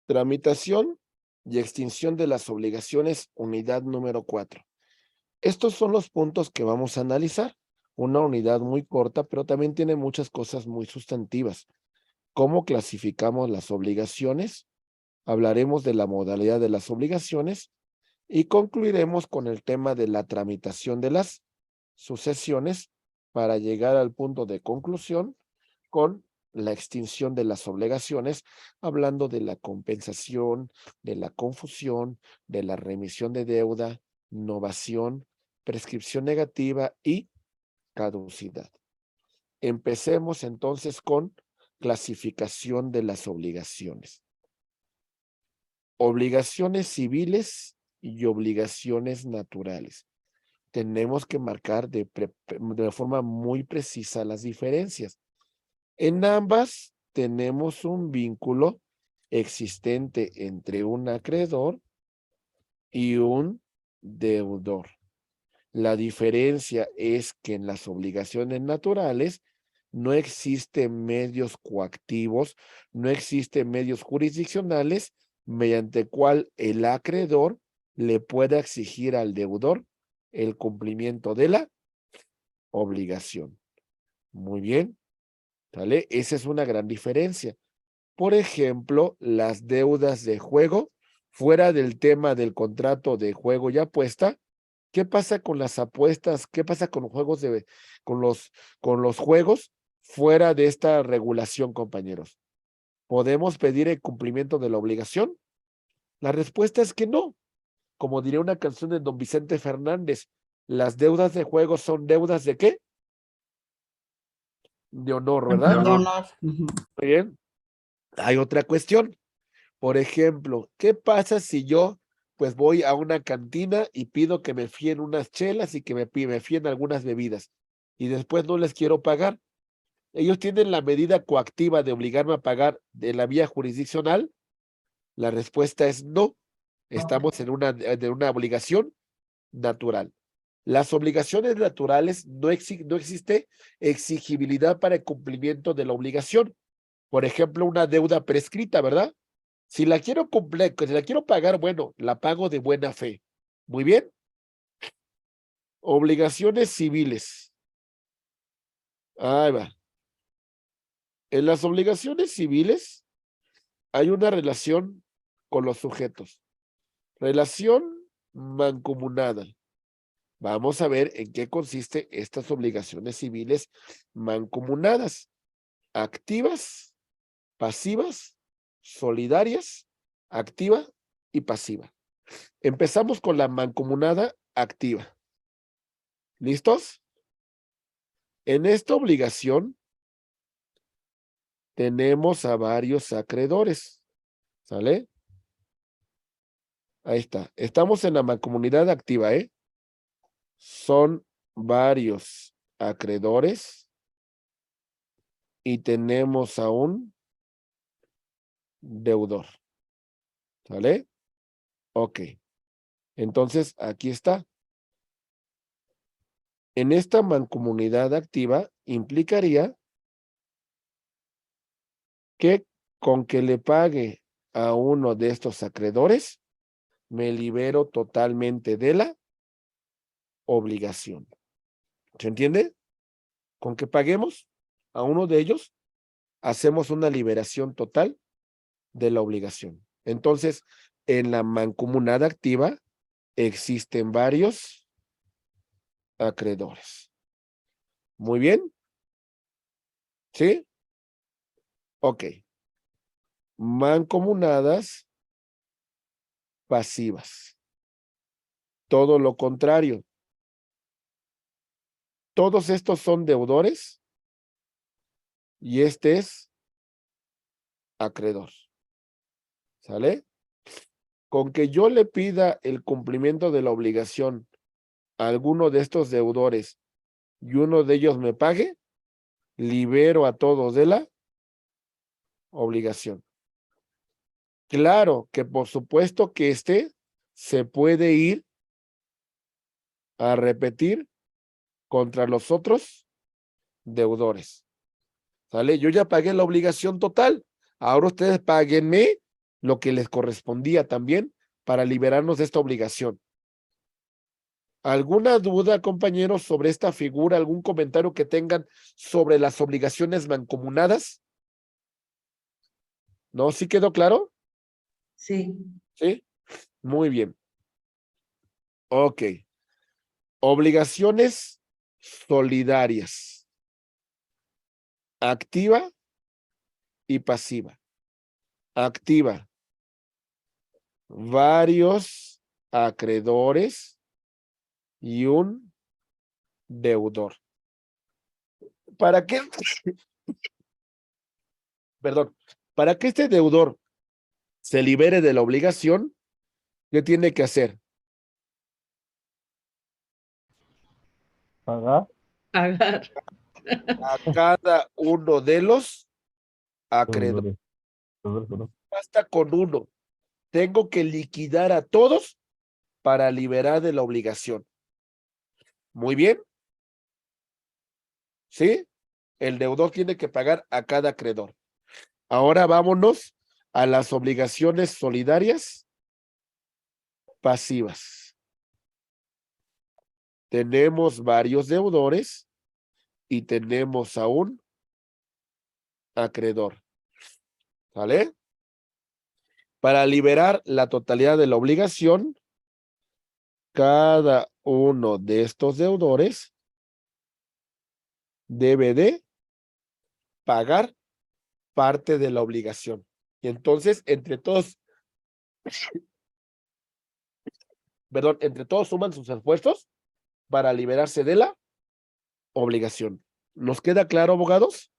Tramitación y extinción de las obligaciones, unidad número 4. Estos son los puntos que vamos a analizar. Una unidad muy corta, pero también tiene muchas cosas muy sustantivas. ¿Cómo clasificamos las obligaciones? Hablaremos de la modalidad de las obligaciones y concluiremos con el tema de la tramitación de las sucesiones para llegar al punto de conclusión con la extinción de las obligaciones, hablando de la compensación, de la confusión, de la remisión de deuda, novación, prescripción negativa y caducidad. Empecemos entonces con clasificación de las obligaciones. Obligaciones civiles y obligaciones naturales. Tenemos que marcar de forma muy precisa las diferencias. En ambas tenemos un vínculo existente entre un acreedor y un deudor. La diferencia es que en las obligaciones naturales no existen medios coactivos, no existen medios jurisdiccionales mediante cual el acreedor le pueda exigir al deudor el cumplimiento de la obligación. Muy bien, ¿vale? Esa es una gran diferencia. Por ejemplo, las deudas de juego, fuera del tema del contrato de juego y apuesta. ¿Qué pasa con las apuestas? ¿Qué pasa con juegos con los juegos fuera de esta regulación, compañeros? ¿Podemos pedir el cumplimiento de la obligación? La respuesta es que no. Como diría una canción de don Vicente Fernández, las deudas de juego son deudas ¿de qué? De honor, De ¿verdad? honor. Muy bien. Hay otra cuestión. Por ejemplo, ¿qué pasa si yo pues voy a una cantina y pido que me fíen unas chelas y que me fíen algunas bebidas y después no les quiero pagar? ¿Ellos tienen la medida coactiva de obligarme a pagar de la vía jurisdiccional? La respuesta es no. Estamos en una obligación natural. Las obligaciones naturales no existe exigibilidad para el cumplimiento de la obligación. Por ejemplo, una deuda prescrita, ¿verdad? Si la quiero cumplir, si la quiero pagar, bueno, la pago de buena fe. Muy bien. Obligaciones civiles. Ahí va. En las obligaciones civiles hay una relación con los sujetos. Relación mancomunada. Vamos a ver en qué consiste estas obligaciones civiles mancomunadas. Activas, pasivas, solidarias, activa y pasiva. Empezamos con la mancomunada activa. ¿Listos? En esta obligación tenemos a varios acreedores. ¿Sale? Ahí está. Estamos en la mancomunidad activa, ¿eh? Son varios acreedores y tenemos a un deudor. ¿Sale? Ok. Entonces, aquí está. En esta mancomunidad activa implicaría que con que le pague a uno de estos acreedores, me libero totalmente de la obligación. ¿Se entiende? Con que paguemos a uno de ellos, hacemos una liberación total de la obligación. Entonces, en la mancomunada activa existen varios acreedores. Muy bien. ¿Sí? Ok. Mancomunadas pasivas. Todo lo contrario. Todos estos son deudores y este es acreedor. ¿Sale? Con que yo le pida el cumplimiento de la obligación a alguno de estos deudores y uno de ellos me pague, libero a todos de la obligación. Claro que por supuesto que se puede ir a repetir contra los otros deudores. ¿Sale? Yo ya pagué la obligación total. Ahora ustedes páguenme lo que les correspondía también para liberarnos de esta obligación. ¿Alguna duda, compañeros, sobre esta figura? ¿Algún comentario que tengan sobre las obligaciones mancomunadas? ¿No? ¿Sí quedó claro? Sí. ¿Sí? Muy bien. Ok. Obligaciones solidarias. Activa y pasiva. Activa. Varios acreedores y un deudor. ¿Para qué? Perdón. Para que este deudor se libere de la obligación, ¿qué tiene que hacer? Pagar. Pagar. A cada uno de los acreedores. Basta con uno. Tengo que liquidar a todos para liberar de la obligación. Muy bien. ¿Sí? El deudor tiene que pagar a cada acreedor. Ahora vámonos a las obligaciones solidarias pasivas. Tenemos varios deudores y tenemos a un acreedor. ¿Vale? Para liberar la totalidad de la obligación, cada uno de estos deudores debe de pagar parte de la obligación. Y entonces, entre todos, perdón, entre todos suman sus esfuerzos para liberarse de la obligación. ¿Nos queda claro, abogados?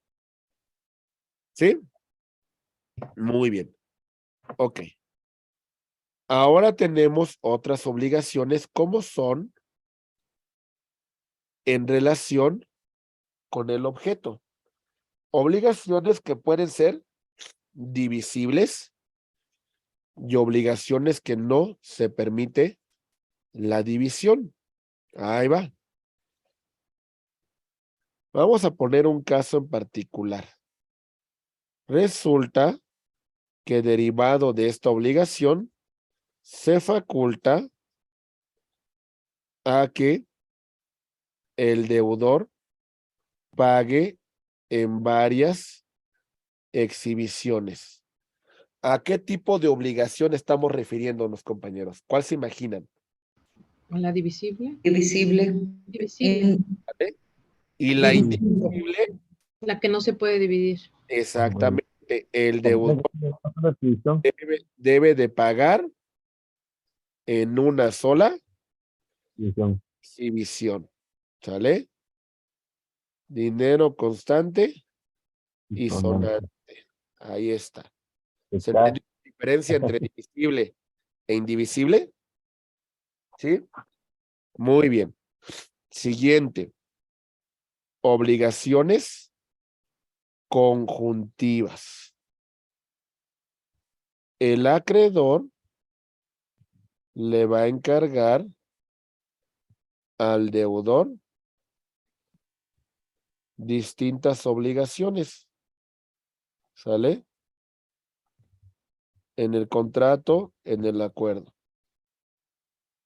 ¿Sí? Muy bien. Ok. Ahora tenemos otras obligaciones como son en relación con el objeto. Obligaciones que pueden ser divisibles y obligaciones que no se permite la división. Ahí va. Vamos a poner un caso en particular. Resulta que derivado de esta obligación se faculta a que el deudor pague en varias exhibiciones. ¿A qué tipo de obligación estamos refiriéndonos, compañeros? ¿Cuál se imaginan? ¿La divisible? Divisible. Divisible. ¿Vale? Y la Indivisible. indivisible, La que no se puede dividir. exactamente, el deudor debe de pagar en una sola exhibición. ¿Sale? Dinero constante y sonante. Ahí está. ¿Se entiende la diferencia entre divisible e indivisible? ¿Sí? Muy bien. Siguiente. Obligaciones conjuntivas. El acreedor le va a encargar al deudor distintas obligaciones. ¿Sale? En el contrato, en el acuerdo.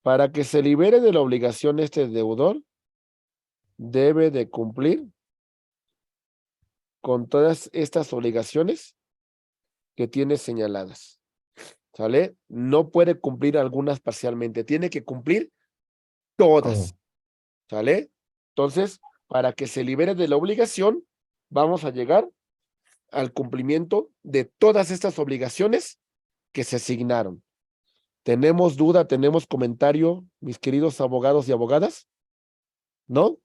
Para que se libere de la obligación este deudor, debe de cumplir con todas estas obligaciones que tiene señaladas. ¿Sale? No puede cumplir algunas parcialmente, tiene que cumplir todas. ¿Sale? Entonces, para que se libere de la obligación, vamos a llegar al cumplimiento de todas estas obligaciones que se asignaron. ¿Tenemos duda, tenemos comentario, mis queridos abogados y abogadas? ¿No?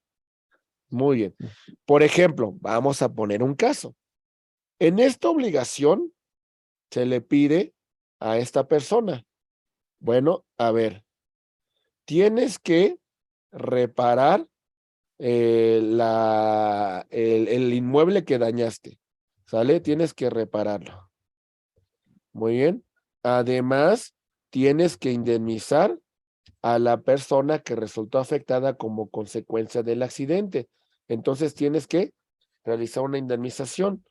Muy bien. Por ejemplo, vamos a poner un caso. En esta obligación se le pide a esta persona, bueno, a ver, tienes que reparar el inmueble que dañaste, ¿sale? Tienes que repararlo. Muy bien. Además, tienes que indemnizar a la persona que resultó afectada como consecuencia del accidente. Entonces, tienes que realizar una indemnización.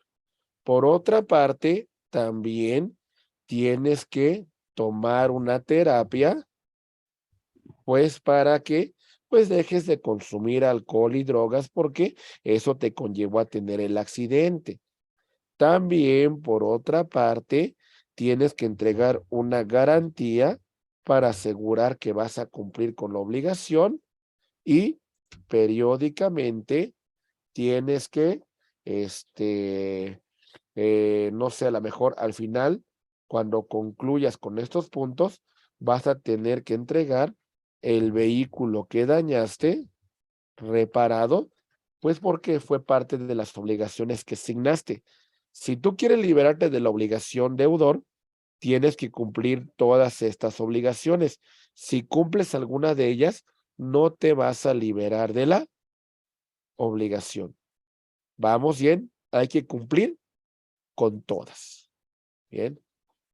Por otra parte, también tienes que tomar una terapia, pues para que pues dejes de consumir alcohol y drogas porque eso te conllevó a tener el accidente. También, por otra parte, tienes que entregar una garantía para asegurar que vas a cumplir con la obligación y periódicamente tienes que, no sé, a lo mejor al final, cuando concluyas con estos puntos, vas a tener que entregar el vehículo que dañaste reparado, pues porque fue parte de las obligaciones que asignaste. Si tú quieres liberarte de la obligación deudor, tienes que cumplir todas estas obligaciones. Si cumples alguna de ellas, no te vas a liberar de la obligación. Vamos bien, hay que cumplir con todas. Bien,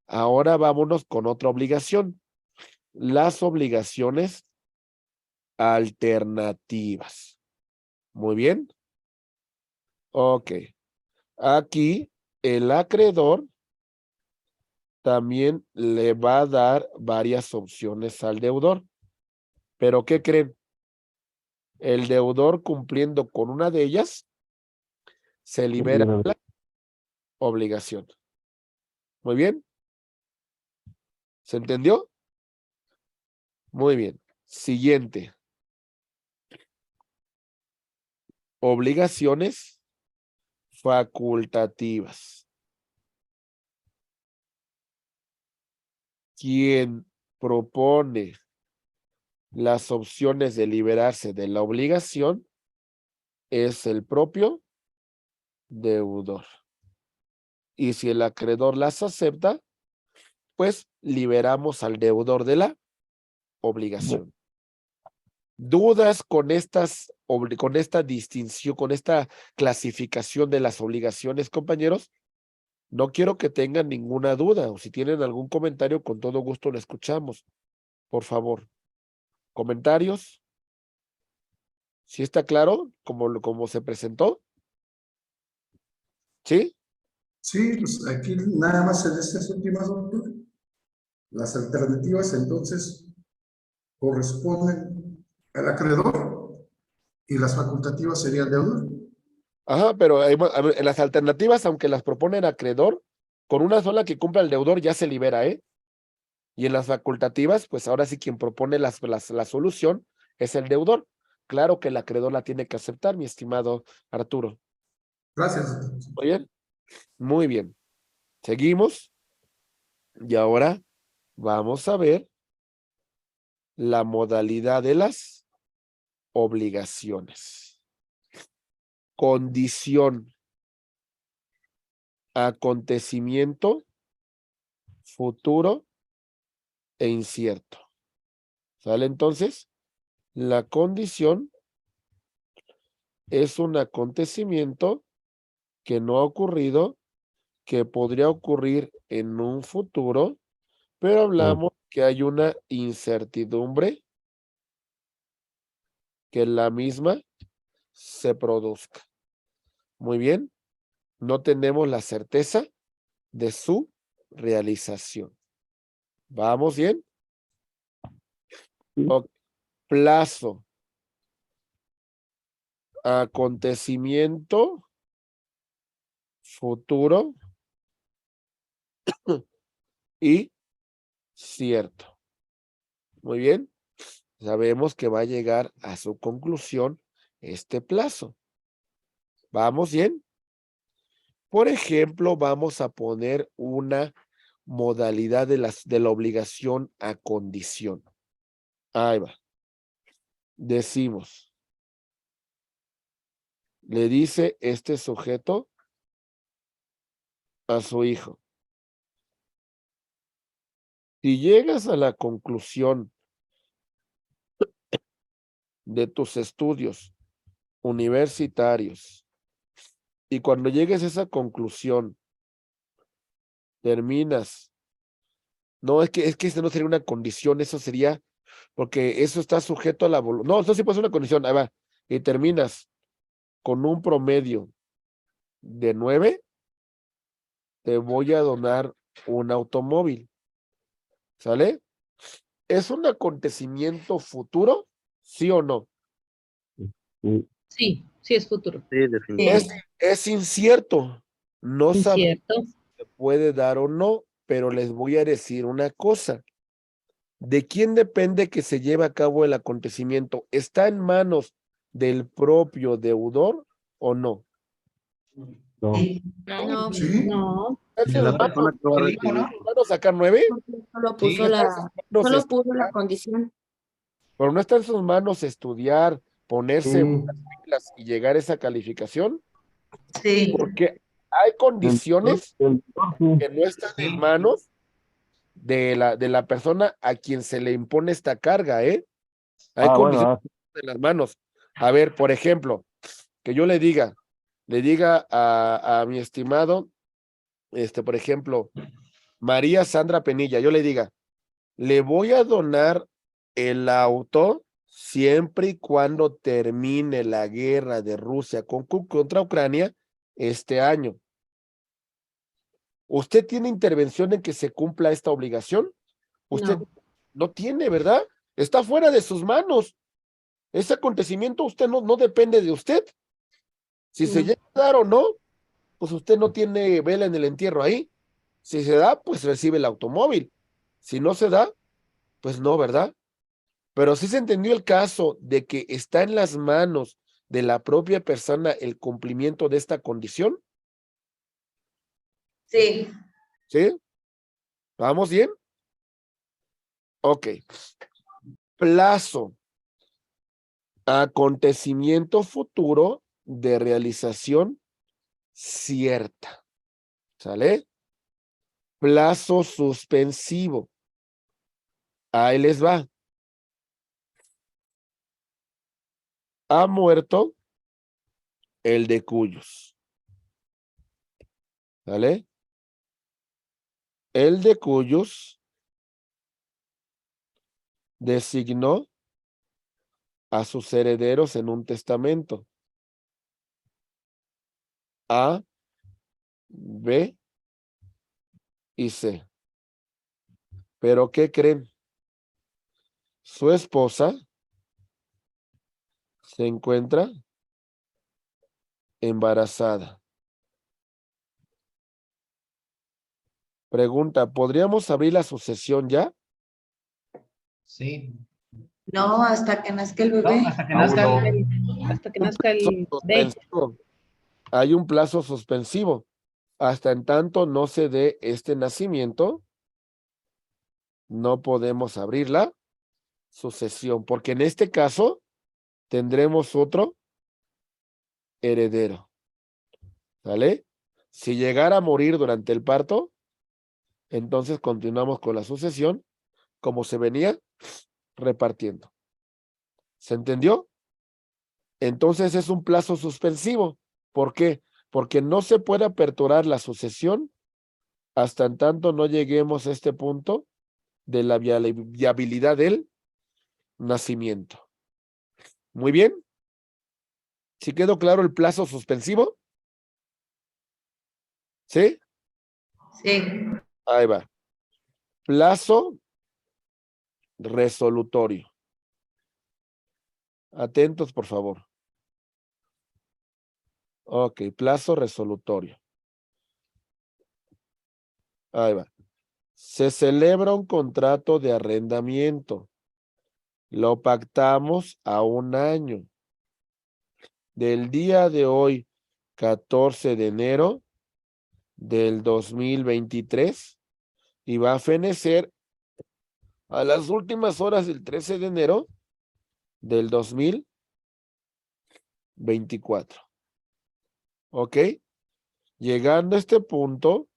ahora vámonos con otra obligación. Las obligaciones alternativas. Muy bien. Ok. Aquí el acreedor también le va a dar varias opciones al deudor. Pero ¿qué creen? El deudor cumpliendo con una de ellas se libera de la obligación. Muy bien. ¿Se entendió? Muy bien. Siguiente. Obligaciones facultativas. Quien propone las opciones de liberarse de la obligación es el propio deudor. Y si el acreedor las acepta, pues liberamos al deudor de la obligación. ¿Dudas con con esta distinción, con esta clasificación de las obligaciones, compañeros? No quiero que tengan ninguna duda, o si tienen algún comentario, con todo gusto lo escuchamos. Por favor. ¿Comentarios? ¿Sí está claro como se presentó? ¿Sí? Sí, pues aquí nada más en estas últimas, doctor, las alternativas entonces corresponden al acreedor y las facultativas serían deudor. Ajá, pero a ver, en las alternativas, aunque las propone el acreedor, con una sola que cumpla el deudor ya se libera, ¿eh? Y en las facultativas, pues ahora sí quien propone la solución es el deudor. Claro que el acreedor la tiene que aceptar, mi estimado Arturo. Gracias, doctor. ¿Muy bien? Muy bien. Seguimos. Y ahora vamos a ver la modalidad de las obligaciones. Condición. Acontecimiento futuro e incierto. ¿Sale entonces? La condición es un acontecimiento que no ha ocurrido, que podría ocurrir en un futuro, pero hablamos que hay una incertidumbre que la misma se produzca. Muy bien, no tenemos la certeza de su realización. ¿Vamos bien? O plazo. Acontecimiento futuro y cierto. Muy bien. Sabemos que va a llegar a su conclusión este plazo. ¿Vamos bien? Por ejemplo, vamos a poner una modalidad de la obligación a condición. Ahí va. Decimos, le dice este sujeto a su hijo: si llegas a la conclusión de tus estudios universitarios y cuando llegues a esa conclusión terminas, no, es que no sería una condición, eso sería, porque eso está sujeto a la voluntad. No, eso sí puede ser una condición, ahí va, y terminas con un promedio de 9, te voy a donar un automóvil. ¿Sale? ¿Es un acontecimiento futuro? ¿Sí o no? Sí, Sí, sí es futuro. definitivamente. Es incierto. No sabemos ¿Cierto? si se puede dar o no, pero les voy a decir una cosa. ¿De quién depende que se lleve a cabo el acontecimiento? ¿Está en manos del propio deudor o no? No. No, Sí. No. ¿Está en De sus la manos? persona que lo va a recibir. ¿Manos sacar 9? porque solo Sí. puso No solo puso la condición. pero no está en sus manos estudiar, ponerse en las pilas y llegar a esa calificación, Sí. porque hay condiciones que no están en manos de la persona a quien se le impone esta carga, ¿eh? Hay condiciones en las manos. A ver, por ejemplo, que yo le diga a mi estimado, por ejemplo, María Sandra Penilla, yo le diga, le voy a donar el auto siempre y cuando termine la guerra de Rusia contra Ucrania este año. ¿Usted tiene intervención en que se cumpla esta obligación? Usted no tiene, ¿verdad? Está fuera de sus manos. Ese acontecimiento usted no depende de usted. Si se llega a dar o no, pues usted no tiene vela en el entierro ahí. Si se da, pues recibe el automóvil. Si no se da, pues no, ¿verdad? Pero sí se entendió el caso de que está en las manos de la propia persona el cumplimiento de esta condición. Sí. ¿Sí? ¿Vamos bien? Ok. Plazo. Acontecimiento futuro de realización cierta. ¿Sale? Plazo suspensivo. Ahí les va. Ha muerto el de Cuyos. ¿Sale? El de Cuyos designó a sus herederos en un testamento. A, B y C. ¿Pero qué creen? Su esposa se encuentra embarazada. Pregunta, ¿podríamos abrir la sucesión ya? Sí. No, hasta que nazca el bebé. No, hasta que nazca el... Hasta que nazca el bebé. Suspensivo. Hay un plazo suspensivo. Hasta en tanto no se dé este nacimiento, no podemos abrir la sucesión, porque en este caso tendremos otro heredero. ¿Vale? Si llegara a morir durante el parto, entonces continuamos con la sucesión como se venía repartiendo. ¿Se entendió? Entonces es un plazo suspensivo. ¿Por qué? Porque no se puede aperturar la sucesión hasta en tanto no lleguemos a este punto de la viabilidad del nacimiento. Muy bien. ¿Sí quedó claro el plazo suspensivo? ¿Sí? Sí. Ahí va. Plazo resolutorio. Atentos, por favor. Ok, plazo resolutorio. Ahí va. Se celebra un contrato de arrendamiento. Lo pactamos a 1 año. Del día de hoy, 14 de enero del 2023, y va a fenecer a las últimas horas del 13 de enero del 2024. ¿Ok? Llegando a este punto,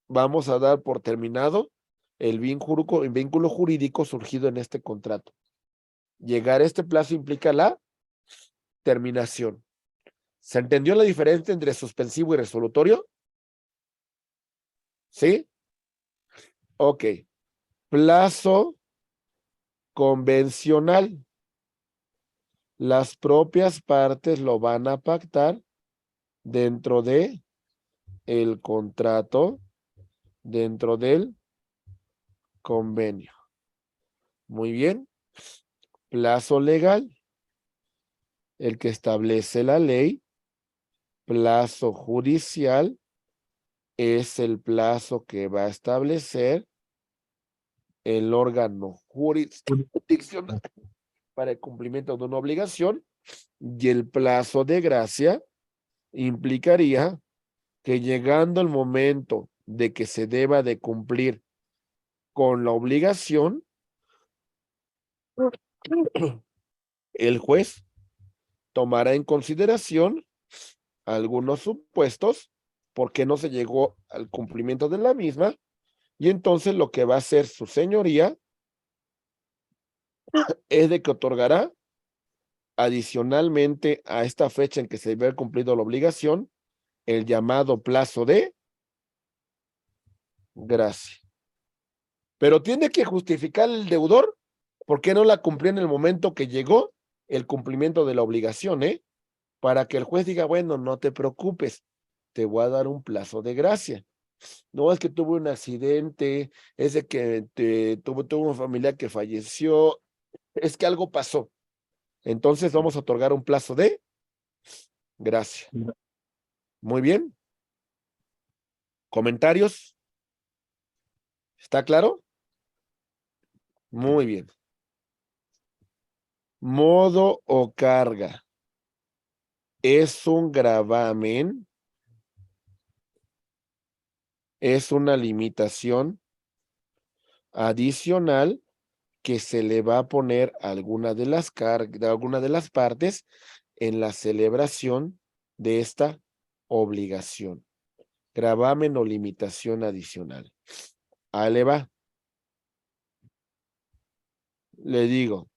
vamos a dar por terminado el vínculo jurídico surgido en este contrato. Llegar a este plazo implica la terminación. ¿Se entendió la diferencia entre suspensivo y resolutorio? ¿Sí? Ok. Plazo convencional. Las propias partes lo van a pactar dentro de el contrato dentro del convenio. Muy bien. Plazo legal, el que establece la ley. Plazo judicial es el plazo que va a establecer el órgano jurisdiccional para el cumplimiento de una obligación, y el plazo de gracia implicaría que llegando el momento de que se deba de cumplir con la obligación, el juez tomará en consideración algunos supuestos porque no se llegó al cumplimiento de la misma, y entonces lo que va a hacer su señoría es de que otorgará adicionalmente a esta fecha en que se debe haber cumplido la obligación el llamado plazo de gracia. Pero tiene que justificar el deudor por qué no la cumplió en el momento que llegó el cumplimiento de la obligación, para que el juez diga, bueno, no te preocupes, te voy a dar un plazo de gracia. No, es que tuve un accidente, es de que tuve una familia que falleció, es que algo pasó. Entonces vamos a otorgar un plazo de gracia. Muy bien. ¿Comentarios? ¿Está claro? Muy bien. Modo o carga. Es un gravamen. Es una limitación adicional que se le va a poner a alguna de las partes en la celebración de esta obligación. Gravamen o limitación adicional. Ahí le va. Le digo,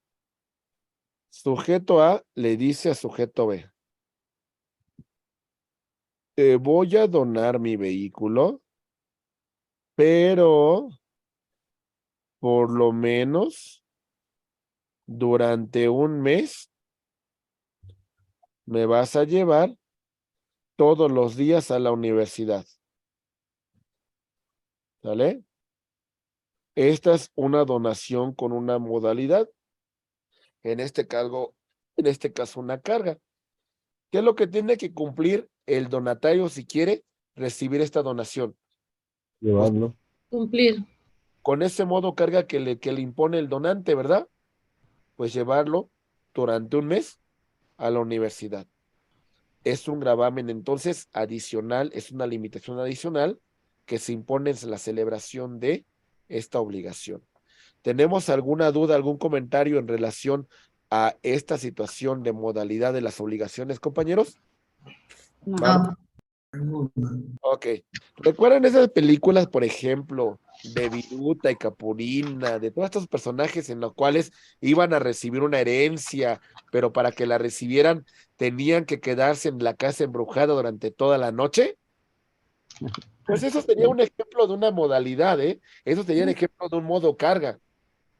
sujeto A le dice a sujeto B, te voy a donar mi vehículo, pero por lo menos durante un mes me vas a llevar todos los días a la universidad. ¿Sale? Esta es una donación con una modalidad. En este caso una carga. ¿Qué es lo que tiene que cumplir el donatario si quiere recibir esta donación? Llevarlo. Cumplir. Con ese modo carga que le impone el donante, ¿verdad? Pues llevarlo durante un mes a la universidad. Es un gravamen entonces adicional, es una limitación adicional que se impone en la celebración de esta obligación. ¿Tenemos alguna duda, algún comentario en relación a esta situación de modalidad de las obligaciones, compañeros? Vamos. No. Ok. ¿Recuerdan esas películas, por ejemplo, de Viruta y Capurina, de todos estos personajes en los cuales iban a recibir una herencia, pero para que la recibieran tenían que quedarse en la casa embrujada durante toda la noche? Pues eso sería un ejemplo de una modalidad, Eso sería un ejemplo de un modo carga,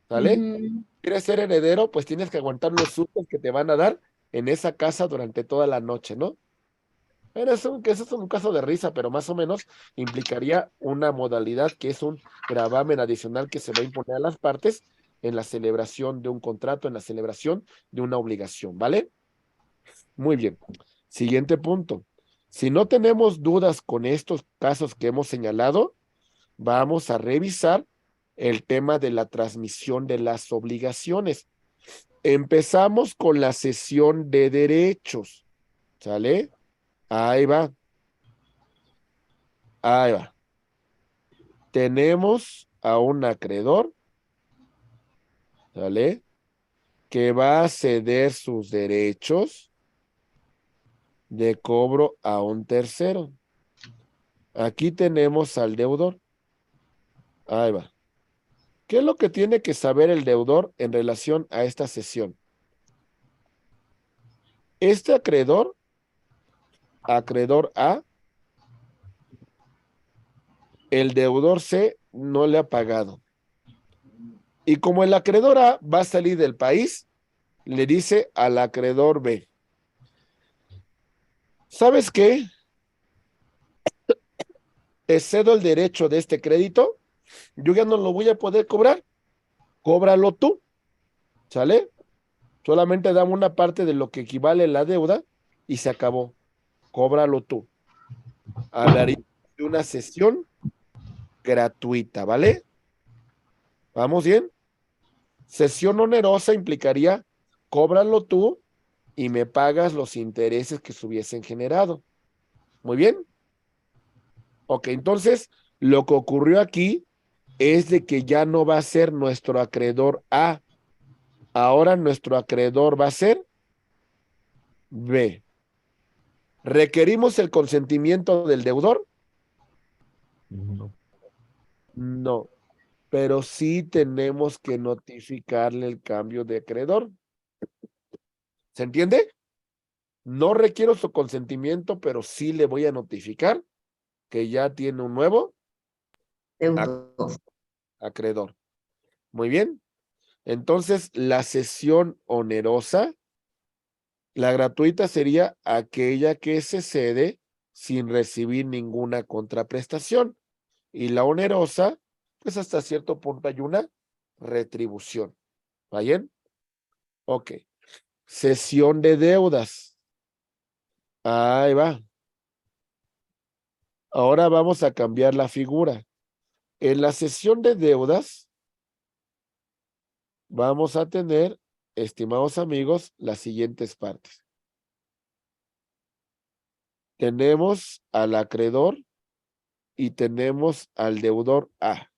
¿sale? Ujú. ¿Quieres ser heredero? Pues tienes que aguantar los sustos que te van a dar en esa casa durante toda la noche, ¿no? Pero eso es un caso de risa, pero más o menos implicaría una modalidad que es un gravamen adicional que se va a imponer a las partes en la celebración de un contrato, en la celebración de una obligación, ¿vale? Muy bien. Siguiente punto. Si no tenemos dudas con estos casos que hemos señalado, vamos a revisar el tema de la transmisión de las obligaciones. Empezamos con la cesión de derechos, ¿sale? Ahí va. Ahí va. Tenemos a un acreedor, ¿sale? Que va a ceder sus derechos de cobro a un tercero. Aquí tenemos al deudor. Ahí va. ¿Qué es lo que tiene que saber el deudor en relación a esta cesión? Este acreedor A, el deudor C no le ha pagado. Y como el acreedor A va a salir del país, le dice al acreedor B, ¿sabes qué? te cedo el derecho de este crédito, yo ya no lo voy a poder cobrar, cóbralo tú, ¿sale? Solamente dame una parte de lo que equivale la deuda y se acabó, cóbralo tú. Hablaría de una sesión gratuita, ¿vale? ¿Vamos bien? Sesión onerosa implicaría, cóbralo tú y me pagas los intereses que se hubiesen generado. Muy bien. Ok, entonces lo que ocurrió aquí es de que ya no va a ser nuestro acreedor A. Ahora nuestro acreedor va a ser B. ¿Requerimos el consentimiento del deudor? No. No, pero sí tenemos que notificarle el cambio de acreedor. ¿Se entiende? No requiero su consentimiento, pero sí le voy a notificar que ya tiene un nuevo Deudor. acreedor. Muy bien. Entonces, la sesión onerosa, la gratuita sería aquella que se cede sin recibir ninguna contraprestación. Y la onerosa, pues hasta cierto punto hay una retribución. ¿Va bien? Ok. Cesión de deudas. Ahí va. Ahora vamos a cambiar la figura. En la cesión de deudas, vamos a tener, estimados amigos, las siguientes partes. Tenemos al acreedor y tenemos al deudor A.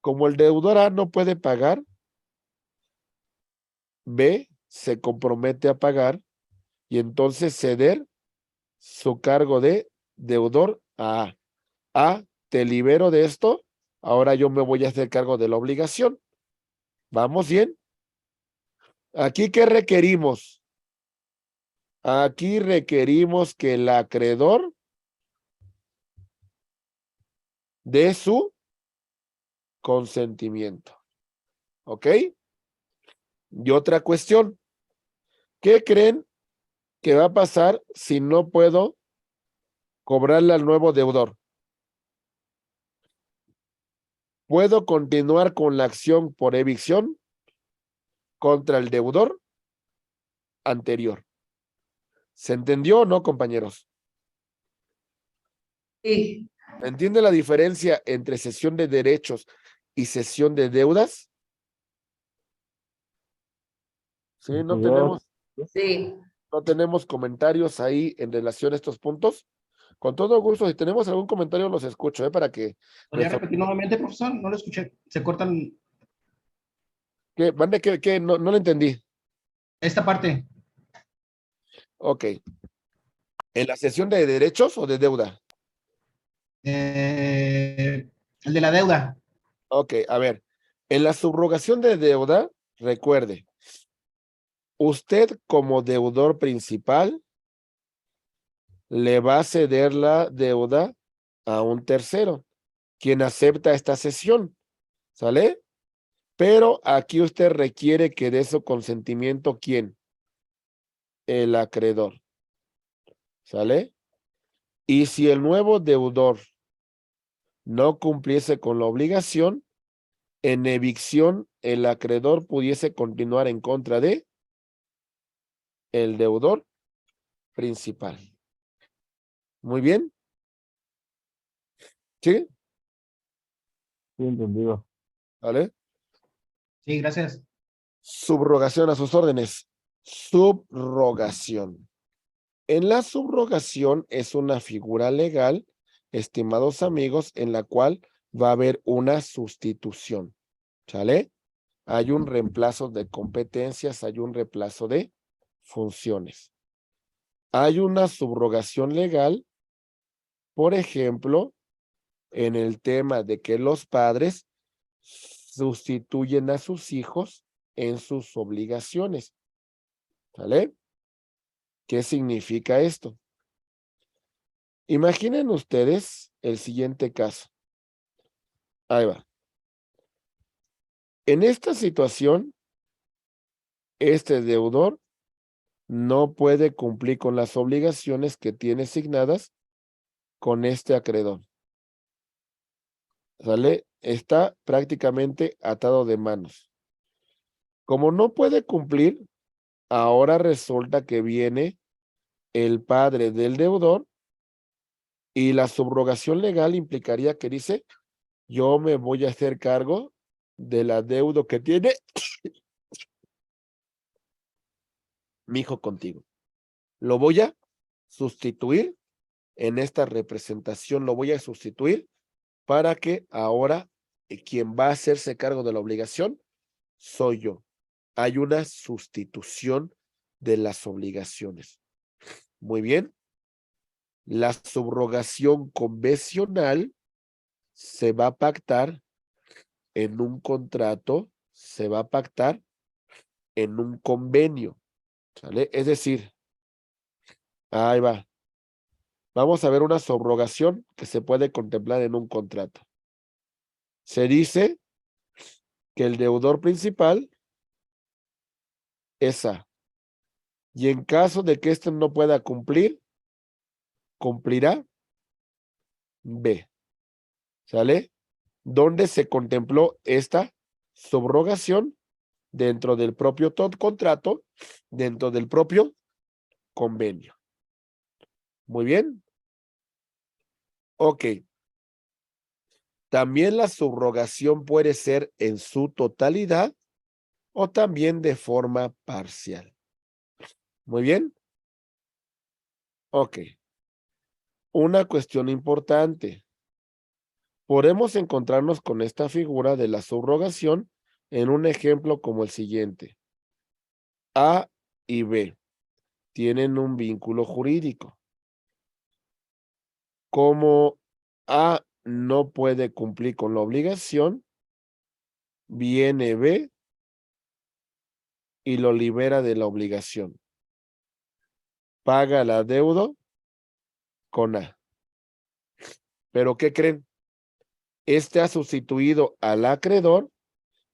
Como el deudor A no puede pagar, B se compromete a pagar y entonces ceder su cargo de deudor a A. A, te libero de esto, ahora yo me voy a hacer cargo de la obligación. ¿Vamos bien? ¿Aquí qué requerimos? Aquí requerimos que el acreedor dé su consentimiento. ¿Ok? Y otra cuestión. ¿Qué creen que va a pasar si no puedo cobrarle al nuevo deudor? ¿Puedo continuar con la acción por evicción contra el deudor anterior? ¿Se entendió o no, compañeros? Sí. ¿Entiende la diferencia entre cesión de derechos y cesión de deudas? Sí, Sí. no tenemos comentarios ahí en relación a estos puntos. Con todo gusto, si tenemos algún comentario, los escucho, para que... ¿Podría repetir nuevamente, profesor? No lo escuché. Se cortan ¿Qué? Mande, ¿qué? No lo entendí. esta parte. Ok. ¿En la cesión de derechos o de deuda? El de la deuda. Ok, a ver. En la subrogación de deuda, recuerde, usted como deudor principal le va a ceder la deuda a un tercero, quien acepta esta cesión, ¿sale? Pero aquí usted requiere que dé su consentimiento, ¿quién? El acreedor, ¿sale? Y si el nuevo deudor no cumpliese con la obligación, en evicción el acreedor pudiese continuar en contra de el deudor principal. Muy bien. ¿Sí? Sí, entendido. ¿Vale? Sí, gracias. Subrogación a sus órdenes. Subrogación. En la subrogación es una figura legal, estimados amigos, en la cual va a haber una sustitución. ¿Sale? Hay un reemplazo de competencias, hay un reemplazo de funciones. Hay una subrogación legal, por ejemplo, en el tema de que los padres sustituyen a sus hijos en sus obligaciones. ¿Sale? ¿Qué significa esto? Imaginen ustedes el siguiente caso. Ahí va. En esta situación, este deudor no puede cumplir con las obligaciones que tiene asignadas con este acreedor. ¿Sale? Está prácticamente atado de manos. Como no puede cumplir, ahora resulta que viene el padre del deudor y la subrogación legal implicaría que dice, yo me voy a hacer cargo del adeudo que tiene mi hijo contigo. Lo voy a sustituir en esta representación, lo voy a sustituir para que ahora quien va a hacerse cargo de la obligación soy yo. Hay una sustitución de las obligaciones. Muy bien. La subrogación convencional se va a pactar en un contrato, se va a pactar en un convenio. ¿Sale? Es decir, ahí va. Vamos a ver una subrogación que se puede contemplar en un contrato. Se dice que el deudor principal es A. Y en caso de que éste no pueda cumplir, cumplirá B. ¿Sale? ¿Dónde se contempló esta subrogación? Dentro del propio contrato, dentro del propio convenio. Muy bien. Ok. También la subrogación puede ser en su totalidad o también de forma parcial. Muy bien. Ok. Una cuestión importante. Podemos encontrarnos con esta figura de la subrogación en un ejemplo como el siguiente. A y B tienen un vínculo jurídico. Como A no puede cumplir con la obligación, viene B y lo libera de la obligación. Paga el adeudo con A. ¿Pero qué creen? Este ha sustituido al acreedor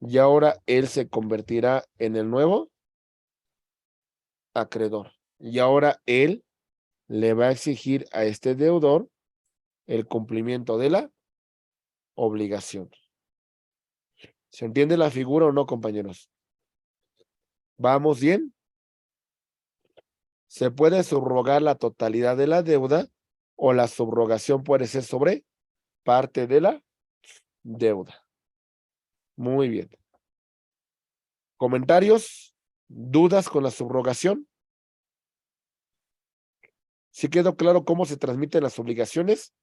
y ahora él se convertirá en el nuevo acreedor. Y ahora él le va a exigir a este deudor el cumplimiento de la obligación. ¿Se entiende la figura o no, compañeros? ¿Vamos bien? Se puede subrogar la totalidad de la deuda o la subrogación puede ser sobre parte de la deuda. Muy bien. ¿Comentarios? ¿Dudas con la subrogación? ¿Sí quedó claro cómo se transmiten las obligaciones?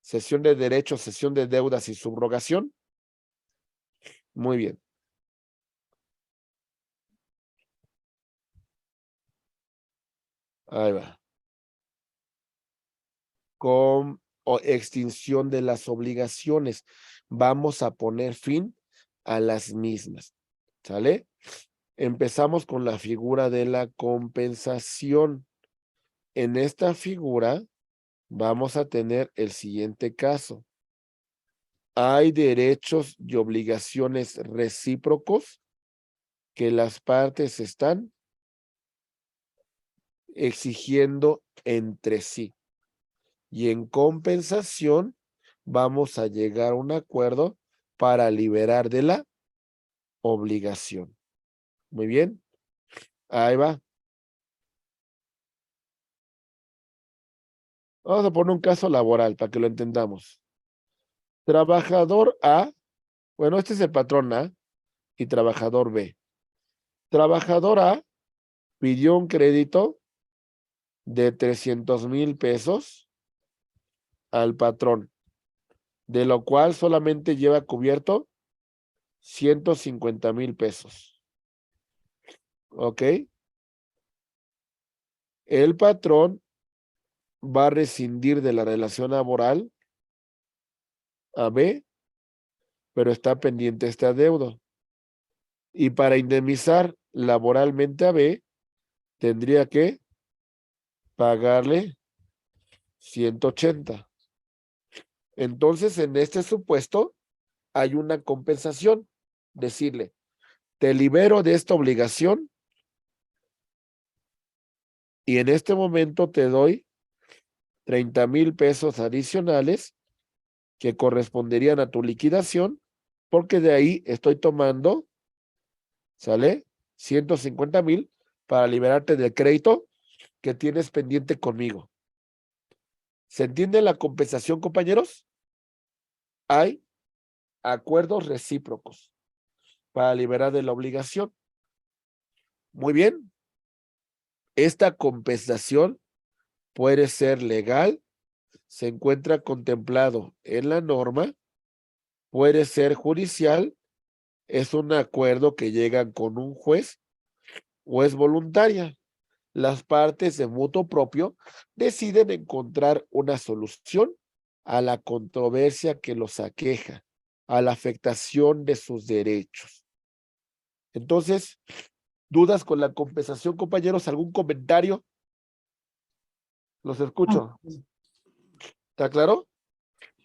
Cesión de derechos, cesión de deudas y subrogación. Muy bien. Ahí va. Con extinción de las obligaciones. Vamos a poner fin a las mismas. ¿Sale? Empezamos con la figura de la compensación. En esta figura vamos a tener el siguiente caso. Hay derechos y obligaciones recíprocos que las partes están exigiendo entre sí. Y en compensación vamos a llegar a un acuerdo para liberar de la obligación. Muy bien. Ahí va. Vamos a poner un caso laboral para que lo entendamos. Trabajador A, bueno, este es el patrón A y trabajador B. Trabajador A pidió un crédito de 300,000 pesos al patrón, de lo cual solamente lleva cubierto 150,000 pesos. ¿Ok? El patrón va a rescindir de la relación laboral a B, pero está pendiente este adeudo. Y para indemnizar laboralmente a B, tendría que pagarle 180. Entonces, en este supuesto, hay una compensación. Decirle, te libero de esta obligación y en este momento te doy 30,000 pesos adicionales que corresponderían a tu liquidación, porque de ahí estoy tomando, ¿sale? 150,000 para liberarte del crédito que tienes pendiente conmigo. ¿Se entiende la compensación, compañeros? Hay acuerdos recíprocos para liberar de la obligación. Muy bien. Esta compensación puede ser legal, se encuentra contemplado en la norma, puede ser judicial, es un acuerdo que llegan con un juez o es voluntaria. Las partes de mutuo propio deciden encontrar una solución a la controversia que los aqueja, a la afectación de sus derechos. Entonces, ¿dudas con la compensación, compañeros? ¿Algún comentario? Los escucho. ¿Está claro?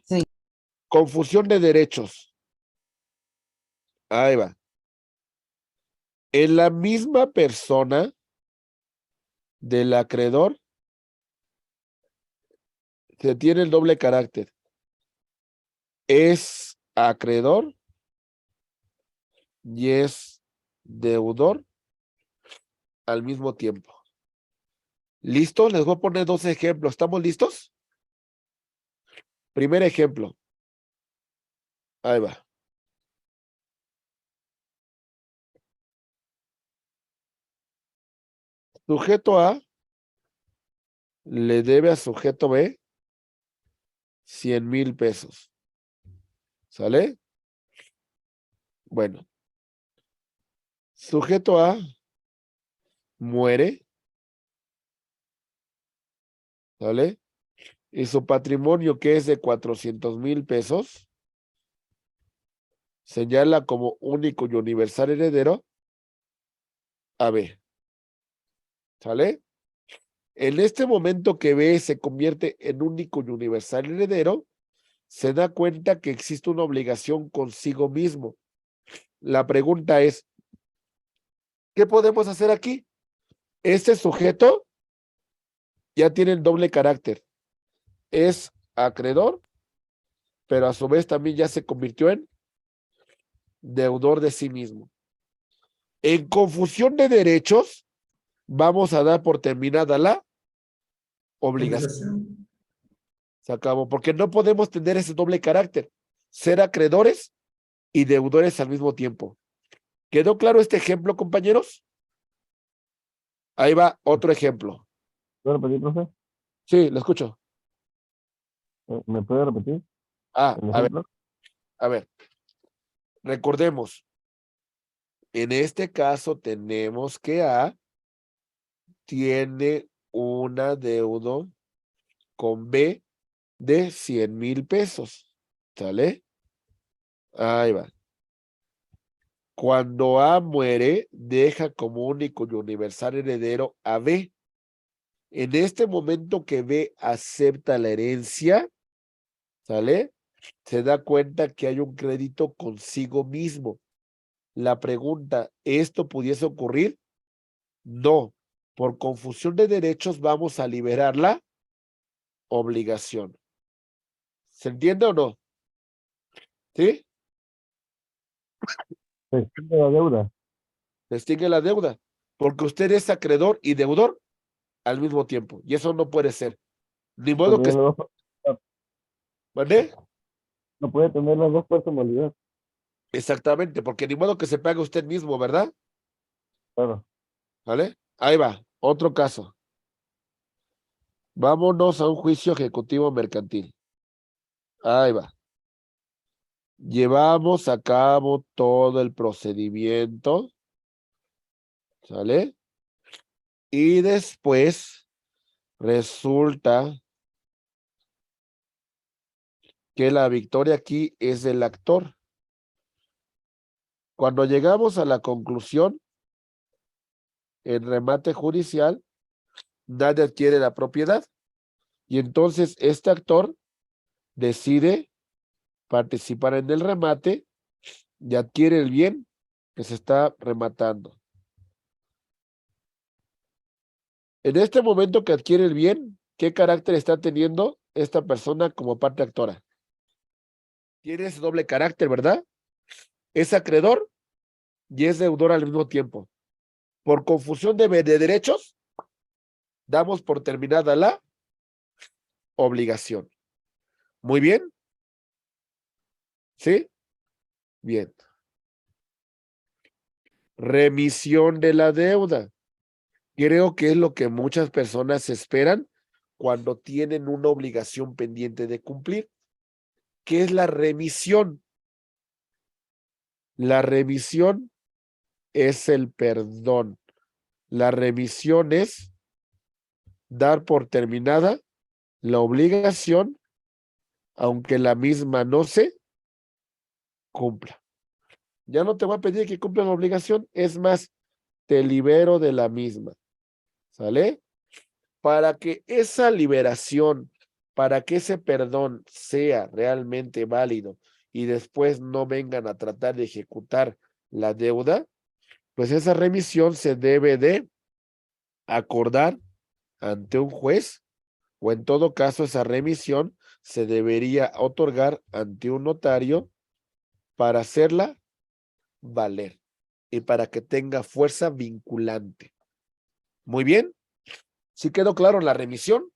Sí. Confusión de derechos. Ahí va. En la misma persona del acreedor se tiene el doble carácter. Es acreedor y es deudor al mismo tiempo. ¿Listo? Les voy a poner 2 ejemplos. ¿Estamos listos? Primer ejemplo. Ahí va. Sujeto A le debe a sujeto B 100,000 pesos. ¿Sale? Bueno. Sujeto A muere. ¿Sale? Y su patrimonio, que es de 400,000 pesos, señala como único y universal heredero a B. ¿Sale? En este momento que B se convierte en único y universal heredero, se da cuenta que existe una obligación consigo mismo. La pregunta es, ¿qué podemos hacer aquí? Este sujeto ya tiene el doble carácter. Es acreedor, pero a su vez también ya se convirtió en deudor de sí mismo. En confusión de derechos, vamos a dar por terminada la obligación. Se acabó, porque no podemos tener ese doble carácter, ser acreedores y deudores al mismo tiempo. ¿Quedó claro este ejemplo, compañeros? Ahí va otro ejemplo. ¿Puedo repetir, profe? Sí, lo escucho. ¿Me puede repetir Ah, el a ver, ejemplo? a ver. Recordemos, en este caso tenemos que A tiene una deuda con B de 100,000 pesos. ¿Sale? Ahí va. Cuando A muere, deja como único y universal heredero a B. En este momento que B acepta la herencia, ¿sale? Se da cuenta que hay un crédito consigo mismo. La pregunta, ¿esto pudiese ocurrir? No. Por confusión de derechos vamos a liberar la obligación. ¿Se entiende o no? ¿Sí? Se extingue la deuda. Se extingue la deuda. Porque usted es acreedor y deudor al mismo tiempo. Y eso no puede ser. Ni No modo que... tiene las dos- ¿Vale? no puede tener las dos personalidades. Exactamente, porque ni modo que se pague usted mismo, ¿verdad? Claro. ¿Vale? Ahí va, otro caso. Vámonos a un juicio ejecutivo mercantil. Ahí va. Llevamos a cabo todo el procedimiento, ¿sale? Y después resulta que la victoria aquí es del actor. Cuando llegamos a la conclusión, en remate judicial, nadie adquiere la propiedad. Y entonces este actor decide participar en el remate y adquiere el bien que se está rematando. En este momento que adquiere el bien, ¿Qué carácter está teniendo esta persona como parte actora? Tiene ese doble carácter, ¿verdad? Es acreedor y es deudor al mismo tiempo. Por confusión de derechos, damos por terminada la obligación. Muy bien. ¿Sí? Bien. Remisión de la deuda. Creo que es lo que muchas personas esperan cuando tienen una obligación pendiente de cumplir. ¿Qué es la remisión? La remisión es el perdón. La remisión es dar por terminada la obligación, aunque la misma no se cumpla. Ya no te voy a pedir que cumpla la obligación, es más, te libero de la misma. ¿Sale? Para que esa liberación, para que ese perdón sea realmente válido y después no vengan a tratar de ejecutar la deuda, pues esa remisión se debe de acordar ante un juez, o en todo caso esa remisión se debería otorgar ante un notario para hacerla valer y para que tenga fuerza vinculante. Muy bien. ¿Sí quedó claro la remisión?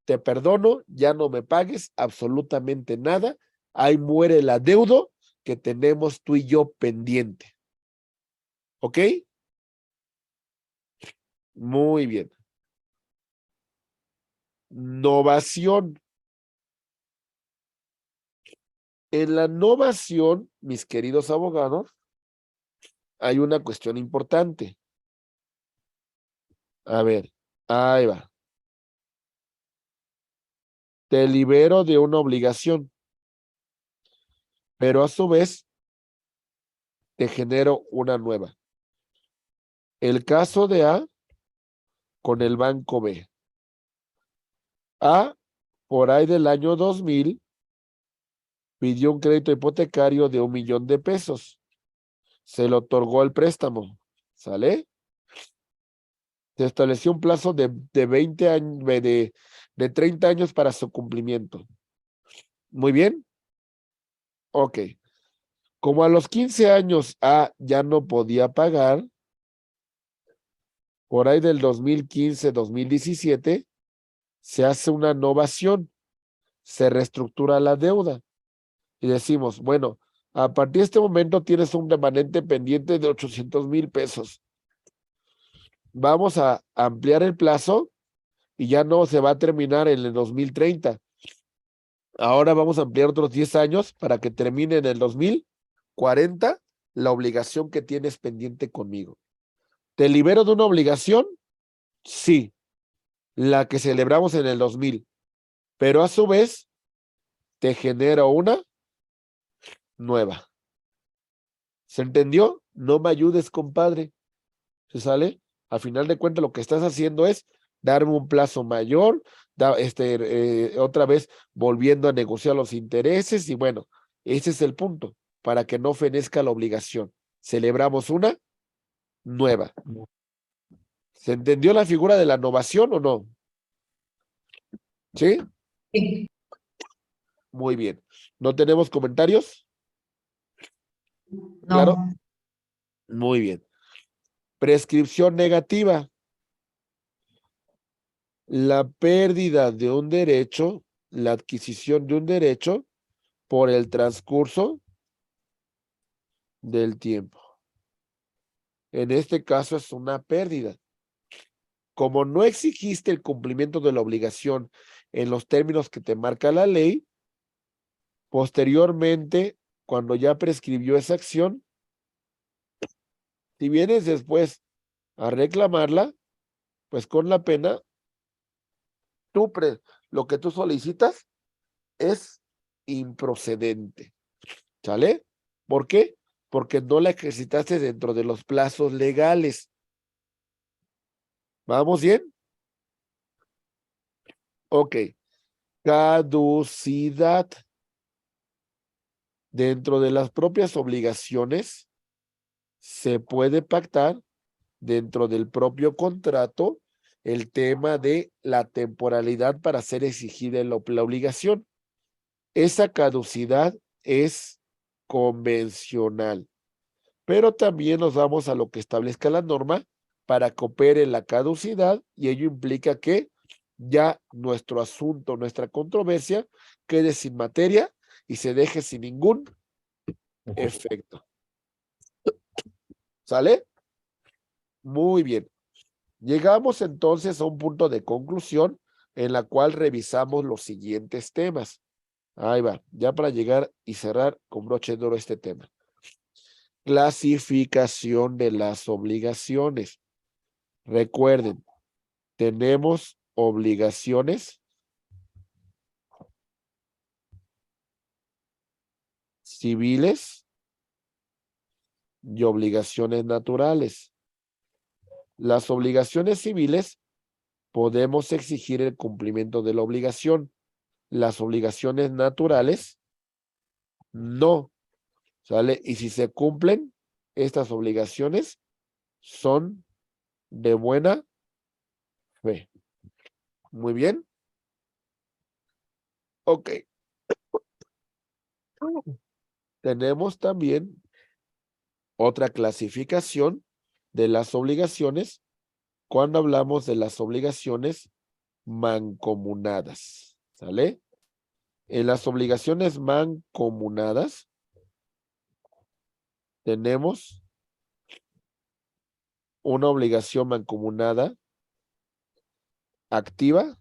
Te perdono, ya no me pagues absolutamente nada. Ahí muere el adeudo que tenemos tú y yo pendiente. ¿Ok? Muy bien. Novación. En la novación, mis queridos abogados, hay una cuestión importante. A ver, ahí va. Te libero de una obligación, pero a su vez te genero una nueva. El caso de A con el banco B. A, por ahí del año 2000, pidió un crédito hipotecario de 1 millón de pesos. Se le otorgó el préstamo. ¿Sale? Se estableció un plazo de 20 años, de 30 años para su cumplimiento. Muy bien. Ok. Como a los 15 años A ya no podía pagar, por ahí del 2015-2017, se hace una novación, se reestructura la deuda y decimos, bueno, a partir de este momento tienes un remanente pendiente de 800,000 pesos. Vamos a ampliar el plazo y ya no se va a terminar en el 2030. Ahora vamos a ampliar otros 10 años para que termine en el 2040 la obligación que tienes pendiente conmigo. ¿Te libero de una obligación? Sí, la que celebramos en el 2000, pero a su vez te genero una nueva. ¿Se entendió? No me ayudes, compadre. ¿Se sale? Al final de cuentas lo que estás haciendo es darme un plazo mayor, otra vez volviendo a negociar los intereses y bueno, ese es el punto, para que no fenezca la obligación. Celebramos una nueva. ¿Se entendió la figura de la novación o no? ¿Sí? Sí. Muy bien. ¿No tenemos comentarios? No. Claro. Muy bien. Prescripción negativa. La pérdida de un derecho, la adquisición de un derecho por el transcurso del tiempo. En este caso es una pérdida. Como no exigiste el cumplimiento de la obligación en los términos que te marca la ley, posteriormente, cuando ya prescribió esa acción, si vienes después a reclamarla, pues con la pena, lo que tú solicitas es improcedente. ¿Sale? ¿Por qué? Porque no la ejercitaste dentro de los plazos legales. ¿Vamos bien? Ok. Caducidad. Dentro de las propias obligaciones, se puede pactar dentro del propio contrato el tema de la temporalidad para ser exigida la obligación. Esa caducidad es convencional, pero también nos vamos a lo que establezca la norma para que opere la caducidad, y ello implica que ya nuestro asunto, nuestra controversia, quede sin materia y se deje sin ningún efecto. ¿Sale? Muy bien. Llegamos entonces a un punto de conclusión en la cual revisamos los siguientes temas. Ahí va, ya para llegar y cerrar con broche de oro este tema. Clasificación de las obligaciones. Recuerden, tenemos obligaciones civiles y obligaciones naturales. Las obligaciones civiles podemos exigir el cumplimiento de la obligación. Las obligaciones naturales no. ¿Sale? Y si se cumplen, estas obligaciones son de buena fe. Muy bien. Ok. Tenemos también otra clasificación de las obligaciones cuando hablamos de las obligaciones mancomunadas. ¿Sale? En las obligaciones mancomunadas tenemos una obligación mancomunada activa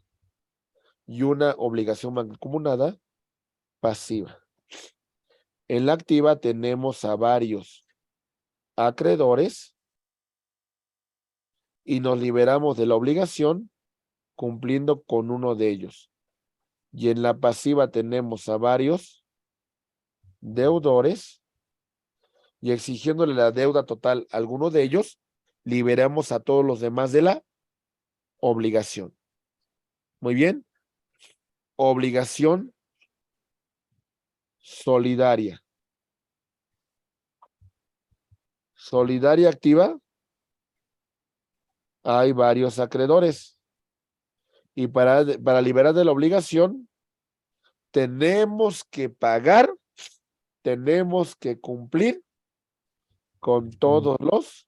y una obligación mancomunada pasiva. En la activa tenemos a varios acreedores y nos liberamos de la obligación cumpliendo con uno de ellos. Y en la pasiva tenemos a varios deudores y exigiéndole la deuda total a alguno de ellos, liberamos a todos los demás de la obligación. Muy bien. Obligación solidaria. Solidaria activa. Hay varios acreedores. Y para liberar de la obligación, tenemos que pagar, tenemos que cumplir con todos los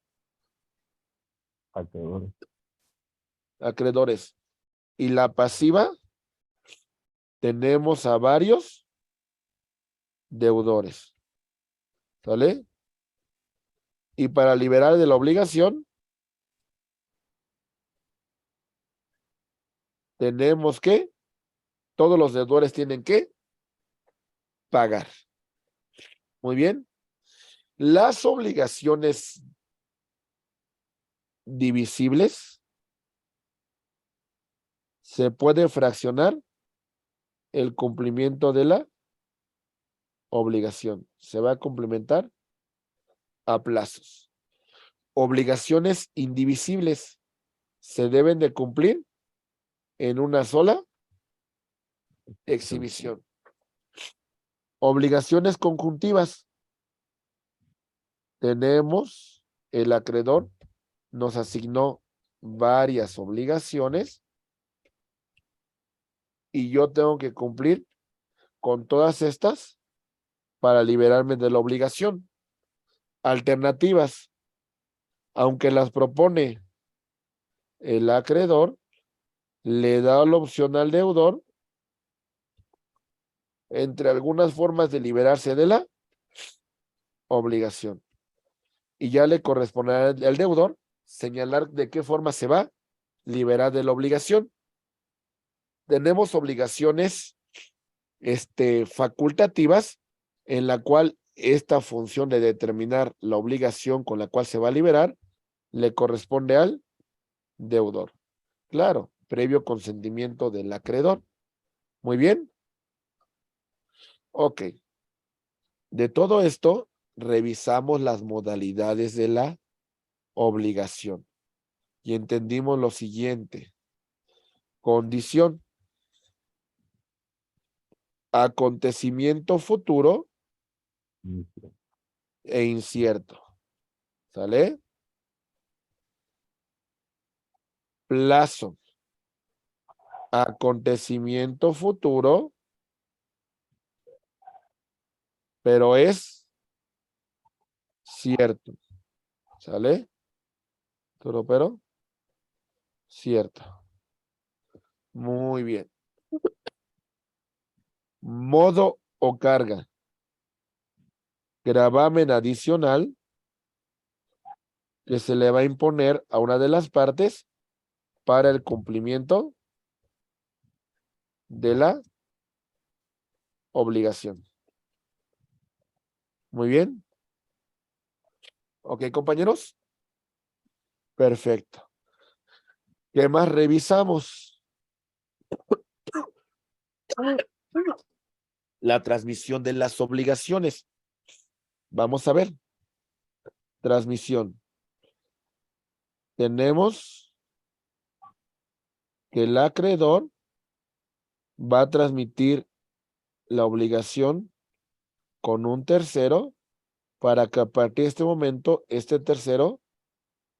acreedores. Y la pasiva, tenemos a varios deudores. ¿Sale? Y para liberar de la obligación, tenemos que, todos los deudores tienen que pagar. Muy bien. Las obligaciones divisibles se puede fraccionar el cumplimiento de la obligación. Se va a complementar a plazos. Obligaciones indivisibles se deben de cumplir en una sola exhibición. Obligaciones conjuntivas. Tenemos el acreedor, nos asignó varias obligaciones y yo tengo que cumplir con todas estas para liberarme de la obligación. Alternativas, aunque las propone el acreedor, le da la opción al deudor entre algunas formas de liberarse de la obligación. Y ya le corresponderá al deudor señalar de qué forma se va a liberar de la obligación. Tenemos obligaciones facultativas en la cual esta función de determinar la obligación con la cual se va a liberar le corresponde al deudor. Claro, previo consentimiento del acreedor. Muy bien. Ok. De todo esto, revisamos las modalidades de la obligación y entendimos lo siguiente. Condición. Acontecimiento futuro e incierto. ¿Sale? plazo, acontecimiento futuro, pero es cierto. ¿Sale? Futuro, pero cierto. Muy bien. Modo o carga. Gravamen adicional que se le va a imponer a una de las partes para el cumplimiento de la obligación. Muy bien. Ok, compañeros. Perfecto. ¿Qué más revisamos? La transmisión de las obligaciones. Vamos a ver. Transmisión. Tenemos que el acreedor va a transmitir la obligación con un tercero para que a partir de este momento este tercero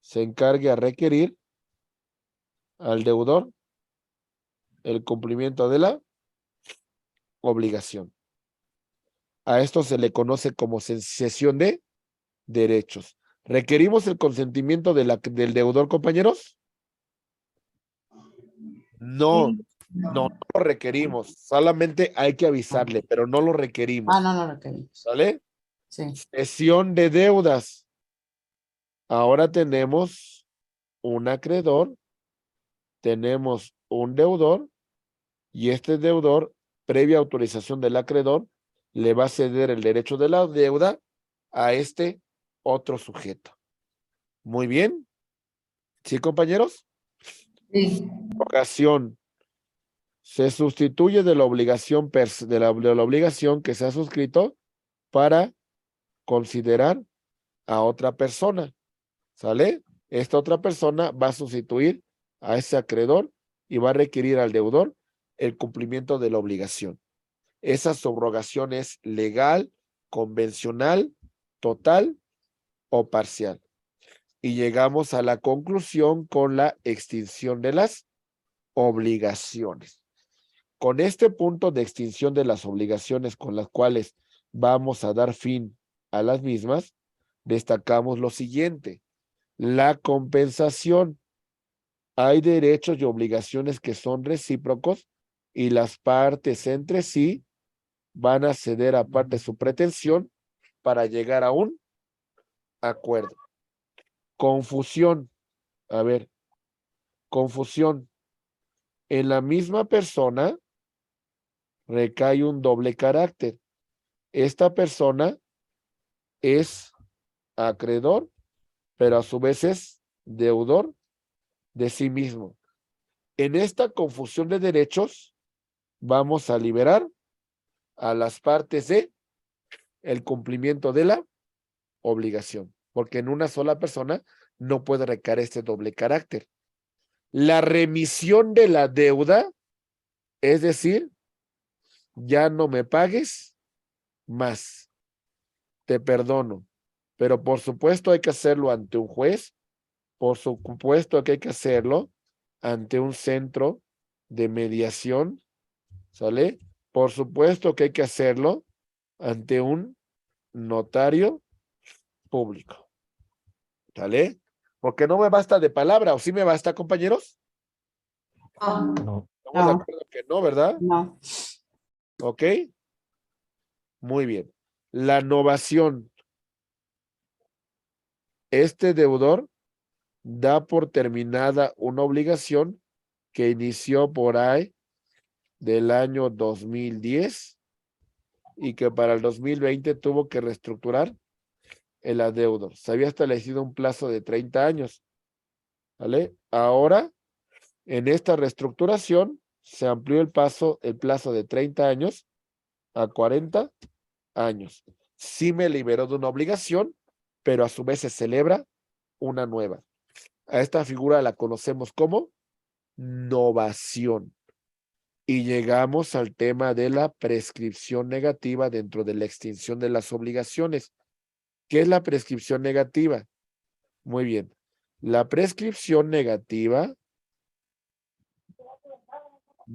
se encargue a requerir al deudor el cumplimiento de la obligación. A esto se le conoce como cesión de derechos. ¿Requerimos el consentimiento del deudor, compañeros? No, Sí. no lo requerimos. Solamente hay que avisarle, pero no lo requerimos. No lo requerimos. ¿Sale? Sí. Cesión de deudas. Ahora tenemos un acreedor, tenemos un deudor, y este deudor, previa autorización del acreedor, le va a ceder el derecho de la deuda a este otro sujeto. Muy bien. ¿Sí, compañeros? Sí. Obligación. Se sustituye de la obligación de la obligación que se ha suscrito para considerar a otra persona. ¿Sale? Esta otra persona va a sustituir a ese acreedor y va a requerir al deudor el cumplimiento de la obligación. Esa subrogación es legal, convencional, total o parcial. Y llegamos a la conclusión con la extinción de las obligaciones. Con este punto de extinción de las obligaciones con las cuales vamos a dar fin a las mismas, destacamos lo siguiente: la compensación. Hay derechos y obligaciones que son recíprocos y las partes entre sí van a ceder aparte su pretensión para llegar a un acuerdo. Confusión. A ver, confusión. En la misma persona recae un doble carácter. Esta persona es acreedor, pero a su vez es deudor de sí mismo. En esta confusión de derechos vamos a liberar a las partes de el cumplimiento de la obligación, porque en una sola persona no puede recaer este doble carácter. La remisión de la deuda, es decir, ya no me pagues más, te perdono, pero por supuesto hay que hacerlo ante un juez, por supuesto que hay que hacerlo ante un centro de mediación, ¿sale? Por supuesto que hay que hacerlo ante un notario público, ¿sale? Porque no me basta de palabra, ¿o sí me basta, compañeros? No. Estamos de acuerdo que no, ¿verdad? No. ¿Ok? Muy bien. La novación. Este deudor da por terminada una obligación que inició por ahí del año 2010 y que para el 2020 tuvo que reestructurar el adeudo. Se había establecido un plazo de 30 años. ¿Vale? Ahora, en esta reestructuración, se amplió el plazo de 30 años a 40 años. Sí me liberó de una obligación, pero a su vez se celebra una nueva. A esta figura la conocemos como novación. Y llegamos al tema de la prescripción negativa dentro de la extinción de las obligaciones. ¿Qué es la prescripción negativa? Muy bien. La prescripción negativa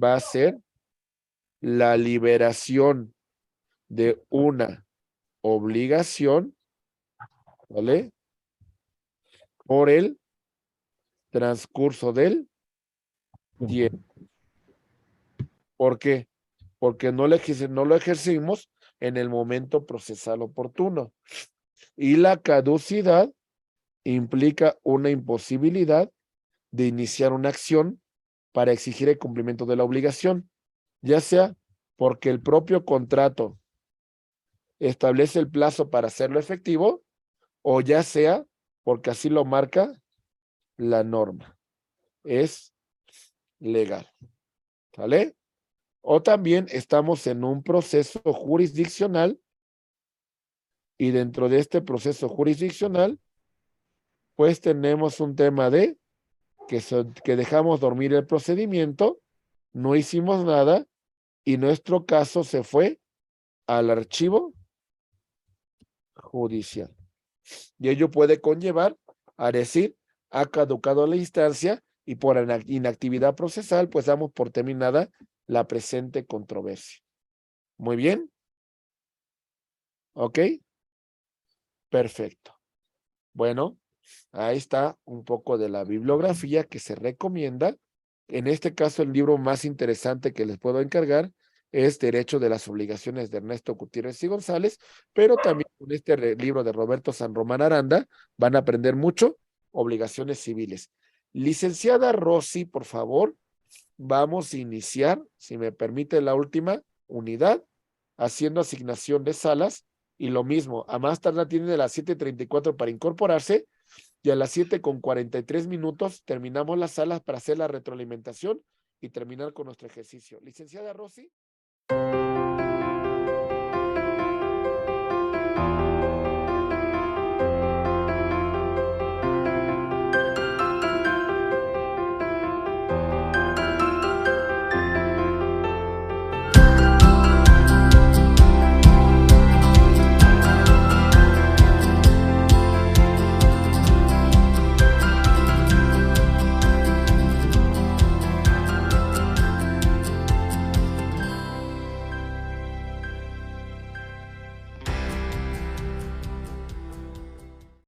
va a ser la liberación de una obligación, ¿vale? Por el transcurso del tiempo. ¿Por qué? Porque no lo ejercimos en el momento procesal oportuno. Y la caducidad implica una imposibilidad de iniciar una acción para exigir el cumplimiento de la obligación, ya sea porque el propio contrato establece el plazo para hacerlo efectivo, o ya sea porque así lo marca la norma. Es legal. ¿Vale? O también estamos en un proceso jurisdiccional y dentro de este proceso jurisdiccional, pues tenemos un tema de que dejamos dormir el procedimiento, no hicimos nada y nuestro caso se fue al archivo judicial. Y ello puede conllevar a decir, ha caducado la instancia y por inactividad procesal, pues damos por terminada la presente controversia. Muy bien. ¿Ok? Perfecto. Bueno, ahí está un poco de la bibliografía que se recomienda. En este caso, el libro más interesante que les puedo encargar es Derecho de las Obligaciones de Ernesto Gutiérrez y González, pero también con este libro de Roberto San Román Aranda van a aprender mucho obligaciones civiles. Licenciada Rosy, por favor, vamos a iniciar, si me permite, la última unidad, haciendo asignación de salas, y lo mismo, a más tardar tiene de las 7:34 para incorporarse, y a las 7:43 terminamos las salas para hacer la retroalimentación y terminar con nuestro ejercicio. Licenciada Rosy.